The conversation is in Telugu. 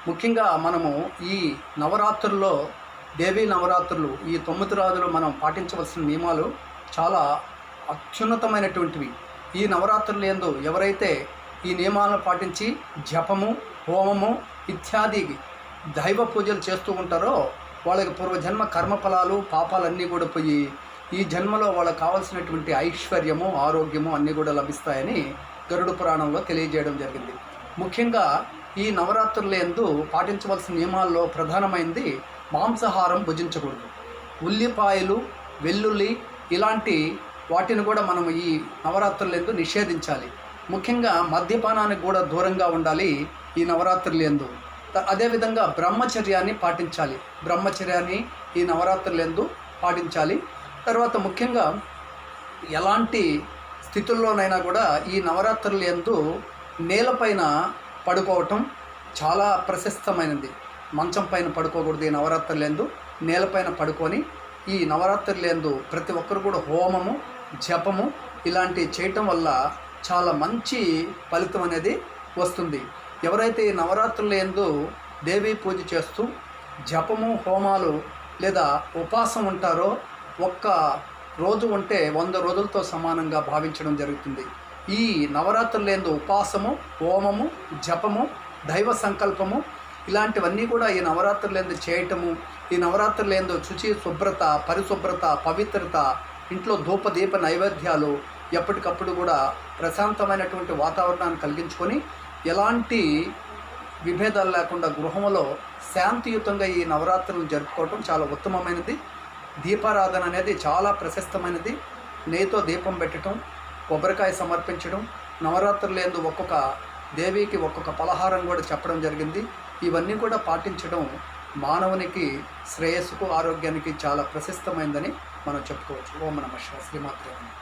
ముఖ్యంగా మనము ఈ నవరాత్రుల్లో దేవీ నవరాత్రులు ఈ 9 రోజులు మనం పాటించవలసిన నియమాలు చాలా అత్యున్నతమైనటువంటివి. ఈ నవరాత్రులు యందు ఎవరైతే ఈ నియమాలను పాటించి జపము, హోమము ఇత్యాది దైవ పూజలు చేస్తూ ఉంటారో వాళ్ళకి పూర్వజన్మ కర్మఫలాలు పాపాలన్నీ కూడా పోయి ఈ జన్మలో వాళ్ళకి కావాల్సినటువంటి ఐశ్వర్యము, ఆరోగ్యము అన్నీ కూడా లభిస్తాయని గరుడ పురాణంలో తెలియజేయడం జరిగింది. ముఖ్యంగా ఈ నవరాత్రుల యందు పాటించవలసిన నియమాల్లో ప్రధానమైనది మాంసాహారం భుజించకూడదు. ఉల్లిపాయలు, వెల్లుల్లి ఇలాంటి వాటిని కూడా మనం ఈ నవరాత్రుల యందు నిషేధించాలి. ముఖ్యంగా మద్యపానానికి కూడా దూరంగా ఉండాలి ఈ నవరాత్రుల యందు. అదేవిధంగా బ్రహ్మచర్యాన్ని పాటించాలి. బ్రహ్మచర్యాన్ని ఈ నవరాత్రుల యందు పాటించాలి. తర్వాత ముఖ్యంగా ఎలాంటి స్థితుల్లోనైనా కూడా ఈ నవరాత్రుల యందు నేలపైన పడుకోవటం చాలా ప్రశస్తమైనది. మంచం పైన పడుకోకూడదు. ఈ నవరాత్రుల యందు నేలపైన పడుకొని ఈ నవరాత్రుల యందు ప్రతి ఒక్కరు కూడా హోమము, జపము ఇలాంటివి చేయటం వల్ల చాలా మంచి ఫలితం అనేది వస్తుంది. ఎవరైతే ఈ నవరాత్రుల యందు దేవీ పూజ చేస్తూ జపము, హోమాలు లేదా ఉపవాసం ఉంటారో ఒక్క రోజు ఉంటే 100 రోజులతో సమానంగా భావించడం జరుగుతుంది. ఈ నవరాత్రుల యందు ఉపవాసము, హోమము, జపము, దైవ సంకల్పము ఇలాంటివన్నీ కూడా ఈ నవరాత్రుల యందు చేయటము, ఈ నవరాత్రుల యందు శుచి, శుభ్రత, పరిశుభ్రత, పవిత్రత, ఇంట్లో ధూపదీప నైవేద్యాలు ఎప్పటికప్పుడు కూడా ప్రశాంతమైనటువంటి వాతావరణాన్ని కలిగించుకొని ఎలాంటి విభేదాలు లేకుండా గృహంలో శాంతియుతంగా ఈ నవరాత్రులను జరుపుకోవటం చాలా ఉత్తమమైనది. దీపారాధన అనేది చాలా ప్రశస్తమైనది. నెయ్యితో దీపం పెట్టడం, కొబ్బరికాయ సమర్పించడం, నవరాత్రుల యందు ఒక్కొక్క దేవికి ఒక్కొక్క పలహారం కూడా చెప్పడం జరిగింది. ఇవన్నీ కూడా పాటించడం మానవునికి శ్రేయస్సుకు, ఆరోగ్యానికి చాలా ప్రశస్తమైందని మనం చెప్పుకోవచ్చు. ఓం నమః శివాయ. శ్రీమాత్రే నమః.